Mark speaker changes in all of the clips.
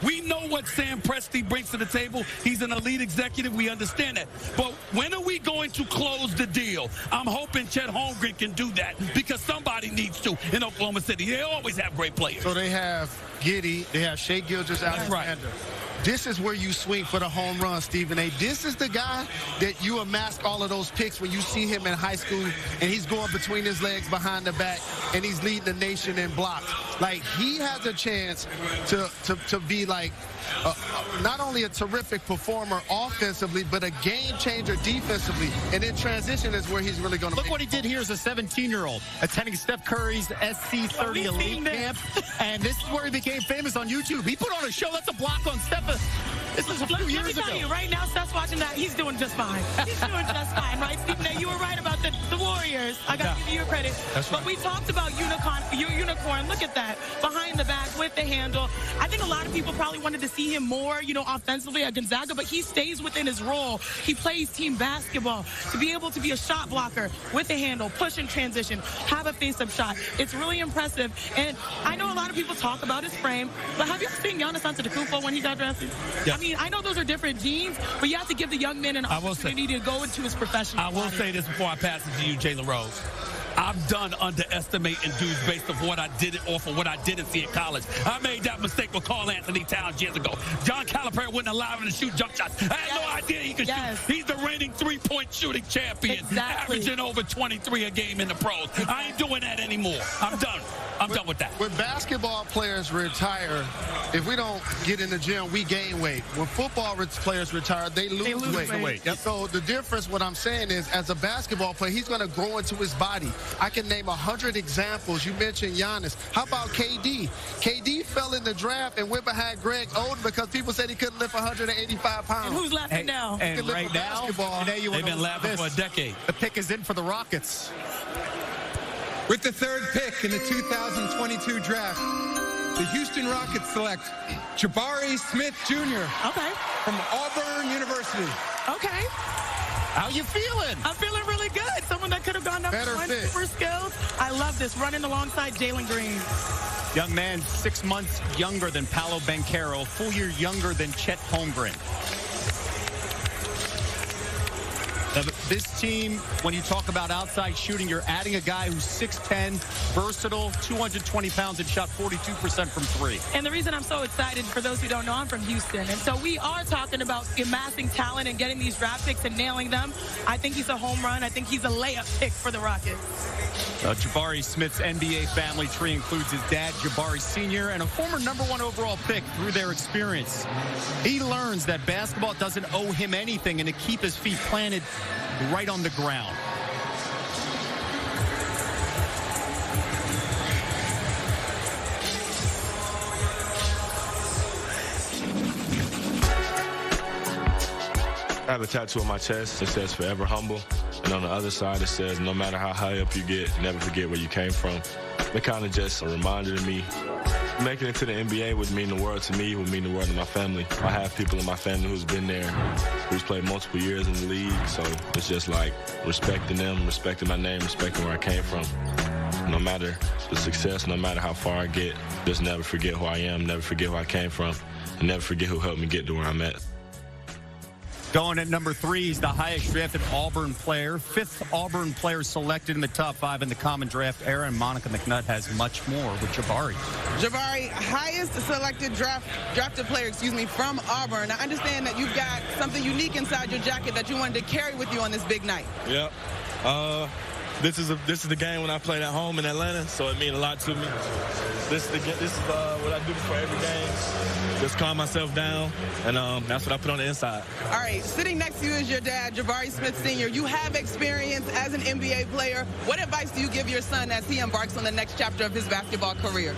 Speaker 1: We know what Sam Presti brings to the table. He's an elite executive. We understand that. But when are we going to close the deal? I'm hoping Chet Holmgren can do that because somebody needs to in Oklahoma City. They always have great players.
Speaker 2: So they have Giddey. They have Shai Gilgeous-Alexander.
Speaker 1: Right.
Speaker 2: This is where you swing for the home run, Stephen A. This is the guy that you amass all of those picks when you see him in high school and he's going between his legs behind the back and he's leading the nation in blocks. Like, he has a chance to be like not only a terrific performer offensively, but a game changer defensively. And in transition is where he's really going to
Speaker 3: look what he did here as a 17-year-old, attending Steph Curry's SC30 Elite Camp. And this is where he became famous on YouTube. He put on a show. That's a block on Steph. This is a few years ago.
Speaker 4: Let me tell you, right now, Steph's watching that. He's doing just fine. He's doing just fine, right? Stephen A., you were right about the Warriors. I got to give you your credit.
Speaker 3: That's right.
Speaker 4: But we talked about Unicorn. Look at that. Behind the back with the handle. I think a lot of people probably wanted to see him more, offensively at Gonzaga, but he stays within his role. He plays team basketball. To be able to be a shot blocker with the handle, push in transition, have a face-up shot. It's really impressive. And I know a lot of people talk about his frame, but have you ever seen Giannis Antetokounmpo when he got drafted?
Speaker 1: Yeah.
Speaker 4: I mean, I know those are different genes, but you have to give the young man an opportunity to go into his professional
Speaker 1: I will
Speaker 4: body.
Speaker 1: say this before I pass it to you, Jalen Rose. I'm done underestimating dudes based off what I did off of what I didn't see in college. I made that mistake with Karl Anthony Towns years ago. John Calipari wouldn't allow him to shoot jump shots. I had no idea he could shoot. He's the reigning three-point shooting champion, averaging over 23 a game in the pros. I ain't doing that anymore. I'm done. I'm done with that.
Speaker 2: When basketball players retire, if we don't get in the gym, we gain weight. When football players retire, they lose weight.
Speaker 3: Yep.
Speaker 2: So the difference, what I'm saying is, as a basketball player, he's going to grow into his body. I can name 100 examples. You mentioned Giannis. How about KD? KD fell in the draft and went behind Greg Oden because people said he couldn't lift 185 pounds.
Speaker 4: And who's laughing now?
Speaker 3: And right now,
Speaker 1: they've been laughing for a decade.
Speaker 3: The pick is in for the Rockets.
Speaker 5: With the third pick in the 2022 draft, the Houston Rockets select Jabari Smith Jr.
Speaker 4: Okay.
Speaker 5: from Auburn University.
Speaker 4: Okay.
Speaker 3: How you feeling?
Speaker 4: I'm feeling really good. Someone that could have gone number one, super skilled. I love this. Running alongside Jalen Green.
Speaker 3: Young man, 6 months younger than Paolo Banchero, full year younger than Chet Holmgren. This team, when you talk about outside shooting, you're adding a guy who's 6'10", versatile, 220 pounds, and shot 42% from three.
Speaker 4: And the reason I'm so excited, for those who don't know, I'm from Houston. And so we are talking about amassing talent and getting these draft picks and nailing them. I think he's a home run. I think he's a layup pick for the Rockets.
Speaker 3: Jabari Smith's NBA family tree includes his dad, Jabari Sr., and a former #1 overall pick through their experience. He learns that basketball doesn't owe him anything and to keep his feet planted right on the ground.
Speaker 6: I have a tattoo on my chest that says forever humble. And on the other side, it says no matter how high up you get, never forget where you came from. It kind of just a reminder to me. Making it to the NBA would mean the world to me, would mean the world to my family. I have people in my family who's been there, who's played multiple years in the league. So it's just like respecting them, respecting my name, respecting where I came from. No matter the success, no matter how far I get, just never forget who I am, never forget where I came from, and never forget who helped me get to where I'm at.
Speaker 3: Going at number 3, he's the highest drafted Auburn player, 5th Auburn player selected in the top 5 in the common draft era, and Monica McNutt has much more with Jabari.
Speaker 7: Jabari, highest selected drafted player, from Auburn. I understand that you've got something unique inside your jacket that you wanted to carry with you on this big night.
Speaker 6: Yep. This is the game when I played at home in Atlanta, so it means a lot to me. This is what I do before every game. Just calm myself down, and that's what I put on the inside.
Speaker 7: All right, sitting next to you is your dad, Jabari Smith Sr. You have experience as an NBA player. What advice do you give your son as he embarks on the next chapter of his basketball career?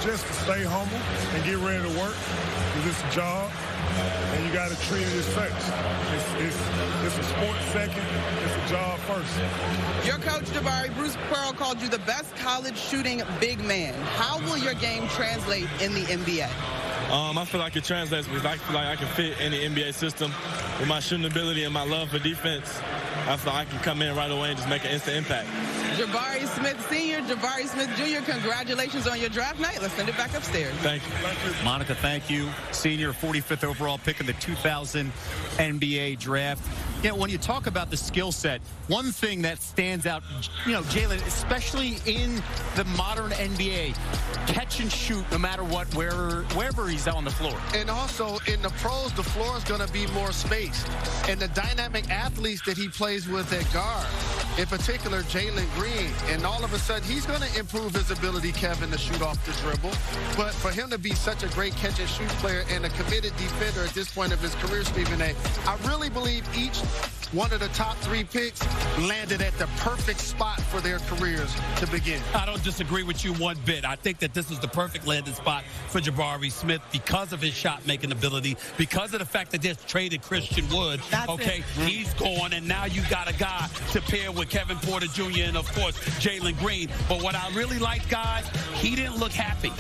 Speaker 8: Just to stay humble and get ready to work, because it's a job, and you got to treat it as such. It's a sport second, it's a job first.
Speaker 7: Your coach, Jabari, Bruce Pearl, called you the best college shooting big man. How will your game translate in the NBA?
Speaker 6: I feel like it translates because I feel like I can fit in the NBA system with my shooting ability and my love for defense. I feel like I can come in right away and just make an instant impact.
Speaker 7: Jabari Smith Sr., Jabari Smith Jr., congratulations on your draft night. Let's send it back upstairs.
Speaker 3: Thank you. Monica, thank you. Senior, 45th overall pick in the 2000 NBA draft. You know, when you talk about the skill set, one thing that stands out, you know, Jalen, especially in the modern NBA, catch and shoot no matter what, wherever he's on the floor.
Speaker 2: And also in the pros, the floor is going to be more spaced. And the dynamic athletes that he plays with at guard, in particular Jalen Green, and all of a sudden he's going to improve his ability, Kevin, to shoot off the dribble. But for him to be such a great catch and shoot player and a committed defender at this point of his career, Stephen A., I really believe each one of the top 3 picks landed at the perfect spot for their careers to begin.
Speaker 1: I don't disagree with you one bit. I think that this is the perfect landing spot for Jabari Smith because of his shot-making ability, because of the fact that they just traded Christian Wood. He's gone, and now you got a guy to pair with Kevin Porter Jr. and, of course, Jalen Green. But what I really like, guys, he didn't look happy.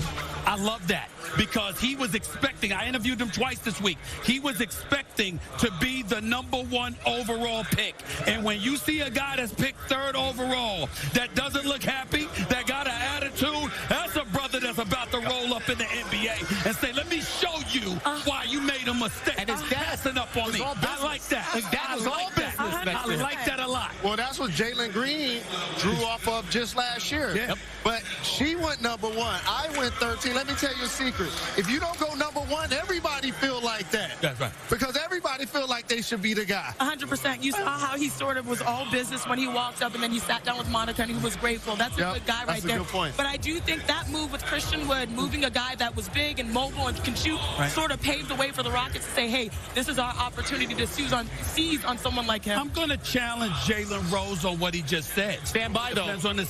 Speaker 1: I love that because he was expecting, I interviewed him twice this week, he was expecting to be the #1 overall pick. And when you see a guy that's picked 3rd overall that doesn't look happy, that got an attitude, that's a brother that's about to roll up in the NBA and say, let me show you why you made a mistake.
Speaker 3: And his dad
Speaker 1: passing up on me. I like that.
Speaker 3: His dad was all business.
Speaker 1: I like that a lot.
Speaker 2: Well, that's what Jalen Green drew off of just last year.
Speaker 1: Yep.
Speaker 2: But she went #1. I went 13. Let me tell you a secret. If you don't go #1, everybody feel like that.
Speaker 1: That's right.
Speaker 2: Because everybody feel like they should be the guy.
Speaker 4: 100%. You saw how he sort of was all business when he walked up, and then he sat down with Monica, and he was grateful. That's a good guy right there.
Speaker 2: That's a good point.
Speaker 4: But I do think that move with Christian Wood, moving a guy that was big and mobile and can shoot, sort of paved the way for the Rockets to say, hey, this is our opportunity to seize on someone like him.
Speaker 1: I'm going to challenge Jalen Rose on what he just said.
Speaker 3: Stand by, though.
Speaker 1: Depends on the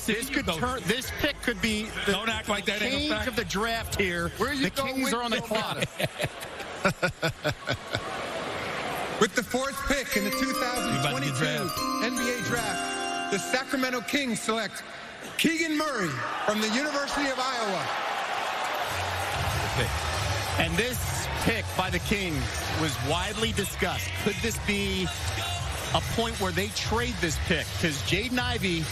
Speaker 3: This pick could be the
Speaker 1: Don't act like that ain't a
Speaker 3: change
Speaker 1: fact.
Speaker 3: of the draft here. The Kings are on the clock.
Speaker 5: With the 4th pick in the 2022 NBA draft, the Sacramento Kings select Keegan Murray from the University of Iowa.
Speaker 3: And this pick by the Kings was widely discussed. Could this be a point where they trade this pick? Because Jaden Ivey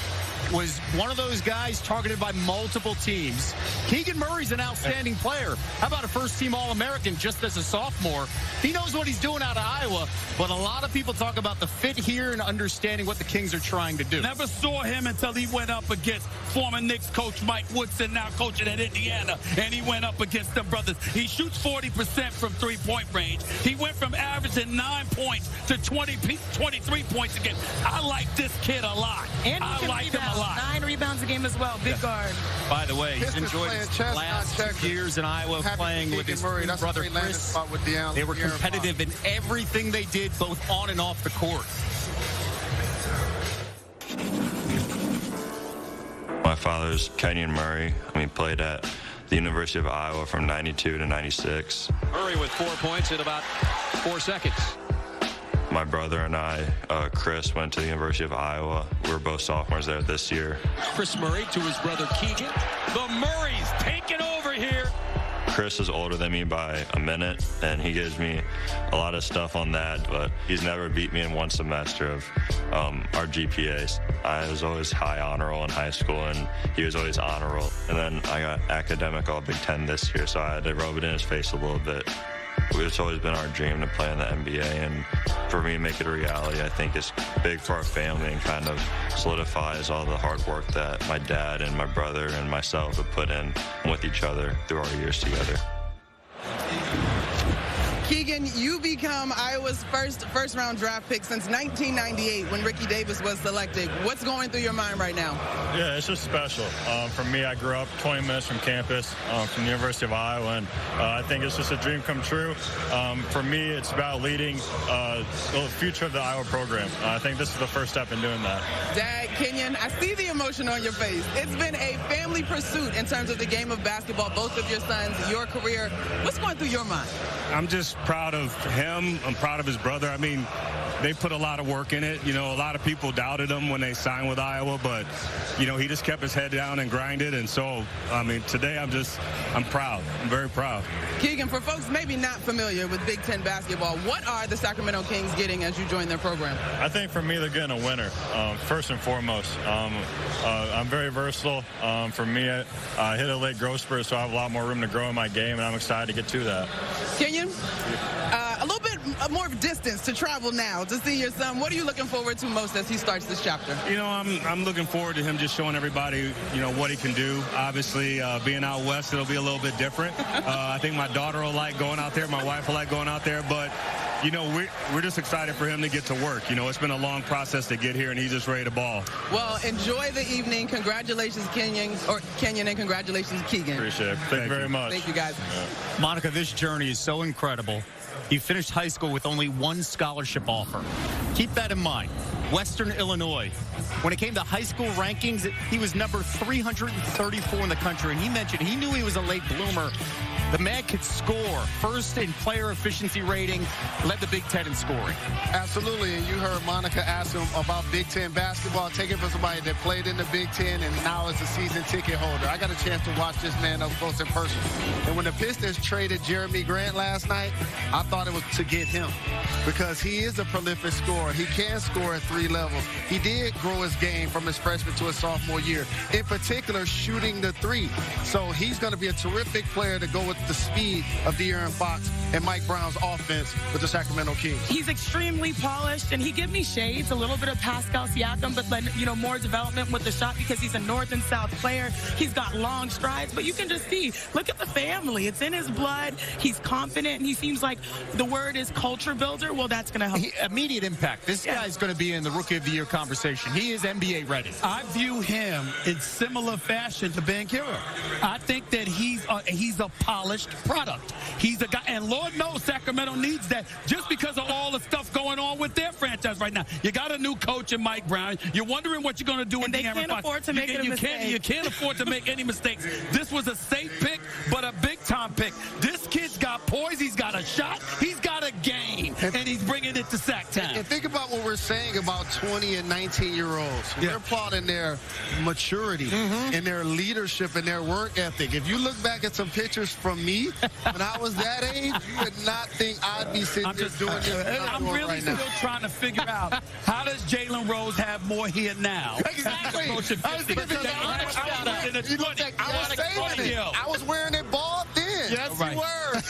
Speaker 3: was one of those guys targeted by multiple teams. Keegan Murray's an outstanding player. How about a first-team All-American just as a sophomore? He knows what he's doing out of Iowa, but a lot of people talk about the fit here and understanding what the Kings are trying to do.
Speaker 1: Never saw him until he went up against former Knicks coach Mike Woodson, now coaching at Indiana, and he went up against them brothers. He shoots 40% from three-point range. He went from averaging 9 points to 23 points again. I like this kid a lot.
Speaker 4: And
Speaker 1: I like him a lot.
Speaker 4: 9 rebounds a game as well. Big guard.
Speaker 3: By the way, he's enjoyed his last 2 years in Iowa playing with his brother Chris. They were competitive in everything they did, both on and off the court.
Speaker 6: My father's Kenyon Murray. He played at the University of Iowa from 92 to 96.
Speaker 9: Murray with 4 points in about 4 seconds.
Speaker 6: My brother and I, Chris, went to the University of Iowa. We were both sophomores there this year.
Speaker 9: Chris Murray to his brother Keegan.
Speaker 1: The Murrays taking over here.
Speaker 6: Chris is older than me by a minute, and he gives me a lot of stuff on that, but he's never beat me in one semester of our GPAs. I was always high honor roll in high school, and he was always honor roll. And then I got academic all Big Ten this year, so I had to rub it in his face a little bit. It's always been our dream to play in the NBA, and for me to make it a reality, I think it's big for our family and kind of solidifies all the hard work that my dad and my brother and myself have put in with each other through our years together.
Speaker 7: Keegan, you become Iowa's first round draft pick since 1998 when Ricky Davis was selected. What's going through your mind right now?
Speaker 10: Yeah, it's just special. For me, I grew up 20 minutes from campus, from the University of Iowa, and I think it's just a dream come true. For me, it's about leading the future of the Iowa program. I think this is the first step in doing that.
Speaker 7: Dad, Kenyon, I see the emotion on your face. It's been a family pursuit in terms of the game of basketball, both of your sons, your career. What's going through your mind?
Speaker 10: I'm just proud of him. I'm proud of his brother. I mean, they put a lot of work in it. You know, a lot of people doubted him when they signed with Iowa, but, you know, he just kept his head down and grinded. And so, I mean, today I'm proud. I'm very proud.
Speaker 7: Keegan, for folks maybe not familiar with Big Ten basketball, what are the Sacramento Kings getting as you join their program?
Speaker 10: I think for me, they're getting a winner, first and foremost. I'm very versatile. For me, I hit a late growth spurt, so I have a lot more room to grow in my game, and I'm excited to get to that.
Speaker 7: Kenyon, a little bit more distance to travel now to see your son. What are you looking forward to most as he starts this chapter?
Speaker 10: You know, I'm looking forward to him just showing everybody, you know, what he can do. Obviously, being out west, it'll be a little bit different. I think my daughter will like going out there. My wife will like going out there. But, you know, we're just excited for him to get to work. You know, it's been a long process to get here, and he's just ready to ball.
Speaker 7: Well, enjoy the evening. Congratulations, Kenyon, and congratulations, Keegan.
Speaker 10: Appreciate it. Thank you very much.
Speaker 7: Thank you, guys.
Speaker 3: Yeah. Monica, this journey is so incredible. He finished high school with only one scholarship offer. Keep that in mind. Western Illinois. When it came to high school rankings, he was number 334 in the country, and he mentioned he knew he was a late bloomer. The man could score. First in player efficiency rating, led the Big Ten in scoring.
Speaker 2: Absolutely, and you heard Monica ask him about Big Ten basketball, taking for somebody that played in the Big Ten and now is a season ticket holder. I got a chance to watch this man up close and personal. And when the Pistons traded Jeremy Grant last night, I thought it was to get him because he is a prolific scorer. He can score at 3 levels. He did grow his game from his freshman to his sophomore year, in particular shooting the 3. So he's going to be a terrific player to go with the speed of De'Aaron Fox and Mike Brown's offense with the Sacramento Kings.
Speaker 4: He's extremely polished, and he gives me shades, a little bit of Pascal Siakam, but then, you know, more development with the shot because he's a north and south player. He's got long strides, but you can just see, look at the family. It's in his blood. He's confident, and he seems like the word is culture builder. Well, that's going to help.
Speaker 3: Immediate impact. This guy's going to be in the Rookie of the Year conversation. He is NBA ready.
Speaker 1: I view him in similar fashion to Banchero. I think that he's a polished product. He's a guy, and Lord knows Sacramento needs that just because of all the stuff going on with their franchise right now. You got a new coach in Mike Brown. You're wondering what you're going to do in
Speaker 4: De'Aaron Fox. They can't afford to make any mistakes.
Speaker 1: You can't afford to make any mistakes. This was a safe pick, but a big-time pick. This kid's got poise. He's got a shot. He's got a game, and he's bringing it to Sac Town.
Speaker 2: And think about what we're saying about 20 and 19-year-olds. We're applauding their maturity and their leadership and their work ethic. If you look back at some pictures from me when I was that age, you would not think I'd be sitting here doing this.
Speaker 1: I'm really still trying to figure out how does Jalen Rose have more here now?
Speaker 2: Exactly. I was wearing it bald then.
Speaker 3: Yes, you were.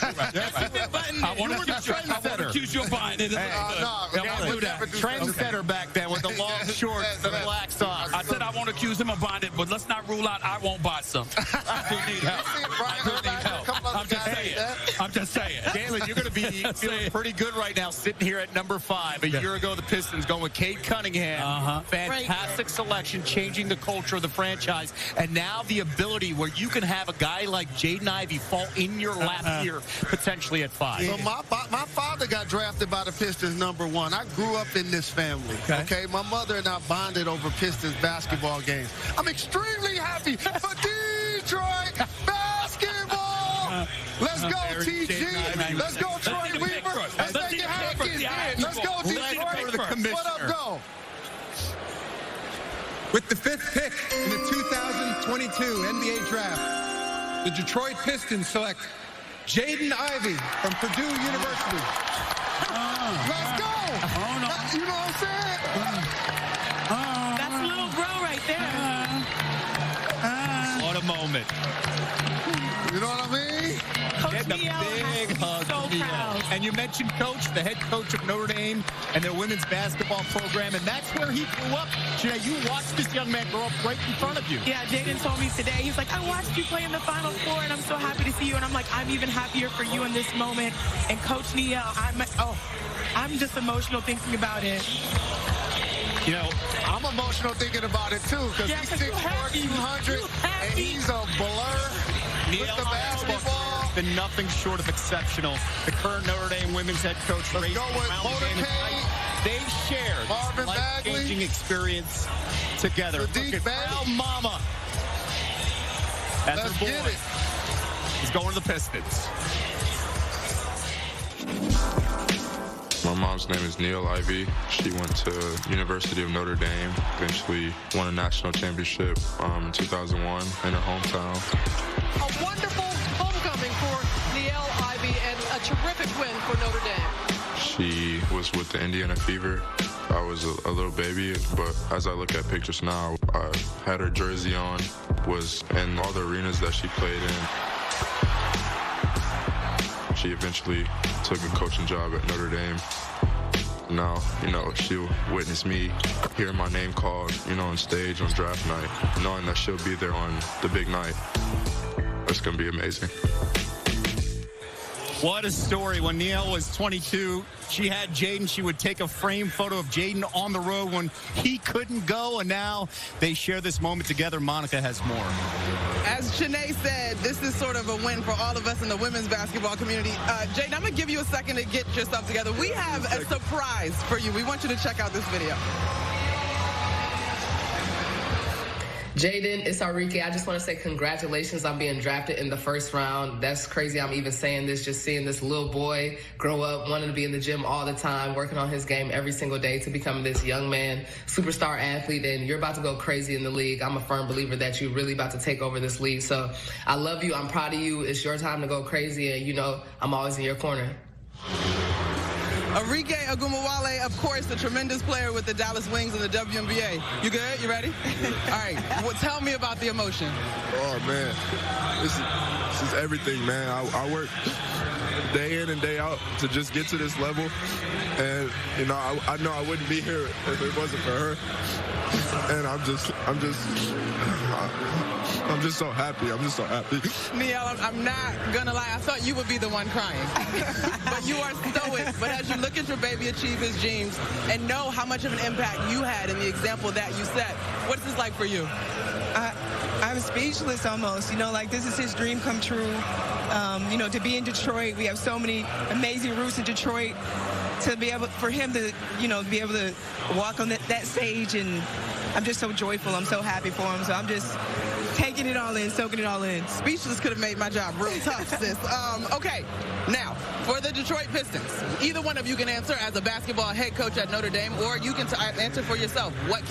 Speaker 1: I want to accuse you of buying it.
Speaker 3: Trendsetter back then with the long shorts and the black socks.
Speaker 1: I said I won't accuse him of buying it, but let's not rule out I won't buy some. I do need help. I'm just saying.
Speaker 3: Jalen, you're going to be feeling pretty good right now sitting here at number 5. A year ago, the Pistons going with Cade Cunningham. Fantastic selection, changing the culture of the franchise. And now the ability where you can have a guy like Jaden Ivey fall in your lap here, potentially at 5.
Speaker 2: So my father got drafted by the Pistons number 1. I grew up in this family. Okay? My mother and I bonded over Pistons basketball games. I'm extremely happy for Detroit basketball. Let's go, TG. Let's go, Troy Weaver. Let's make it happen. Let's go, Detroit. What up, go?
Speaker 5: With the 5th pick in the 2022 NBA Draft, the Detroit Pistons select Jaden Ivey from Purdue University. Let's go. You know what I'm saying?
Speaker 4: That's a little bro right there.
Speaker 3: What a moment.
Speaker 2: You know what I mean?
Speaker 4: Coach Neal has to be so proud.
Speaker 3: And you mentioned Coach, the head coach of Notre Dame and their women's basketball program, and that's where he grew up. Jay, you watched this young man grow up right in front of you.
Speaker 4: Yeah, Jaden told me today, he's like, I watched you play in the Final Four, and I'm so happy to see you. And I'm like, I'm even happier for you in this moment. And Coach Neal, I'm just emotional thinking about it.
Speaker 2: You know, I'm emotional thinking about it, too, because he's 6'4", 200, and he's a blur with the basketball.
Speaker 3: Been nothing short of exceptional. The current Notre Dame women's head coach,
Speaker 2: Let's go with Motorcade.
Speaker 3: They shared
Speaker 2: Marvin
Speaker 3: life-changing experience together. Look at Al Mama. That's
Speaker 2: Let's
Speaker 3: her boy.
Speaker 2: get it.
Speaker 3: He's going to the Pistons.
Speaker 6: My mom
Speaker 11: mom's name is Neil Ivy. She went to University of Notre Dame, eventually won a national championship in 2001 in her hometown.
Speaker 12: A wonderful homecoming for Neil Ivy and a terrific win for Notre Dame.
Speaker 11: She was with the Indiana Fever. I was a little baby, but as I look at pictures now, I had her jersey on, was in all the arenas that she played in. She eventually took a coaching job at Notre Dame. Now, she'll witness me hearing my name called, on stage on draft night, knowing that she'll be there on the big night. It's going to be amazing.
Speaker 3: What a story. When Neil was 22, she had Jaden. She would take a frame photo of Jaden on the road when he couldn't go, and now they share this moment together. Monica has more.
Speaker 7: As Shanae said, this is sort of a win for all of us in the women's basketball community. Jaden, I'm going to give you a second to get yourself together. We have a surprise for you. We want you to check out this video.
Speaker 13: Jaden, it's Arike. I just want to say congratulations on being drafted in the first round. That's crazy. I'm even saying this, just seeing this little boy grow up, wanting to be in the gym all the time, working on his game every single day to become this young man, superstar athlete, and you're about to go crazy in the league. I'm a firm believer that you're really about to take over this league. So I love you. I'm proud of you. It's your time to go crazy, and I'm always in your corner.
Speaker 7: Arike Ogunbowale, of course, the tremendous player with the Dallas Wings in the WNBA. You good? You ready? All right. Well, tell me about the emotion.
Speaker 11: Oh, man. This is everything, man. I work day in and day out to just get to this level. And, I know I wouldn't be here if it wasn't for her. And I'm just so happy. I'm just so happy.
Speaker 7: Neil, I'm not going to lie. I thought you would be the one crying. But you are stoic. But as you look at your baby achieve his dreams and know how much of an impact you had in the example that you set, what's this like for you?
Speaker 14: I'm speechless almost. This is his dream come true. To be in Detroit, we have so many amazing roots in Detroit. To be able for him to, be able to walk on that stage, and I'm just so joyful. I'm so happy for him. So I'm just taking it all in, soaking it all in.
Speaker 7: Speechless could have made my job real tough, sis. Okay, now, for the Detroit Pistons, either one of you can answer as a basketball head coach at Notre Dame, or you can answer for yourself. What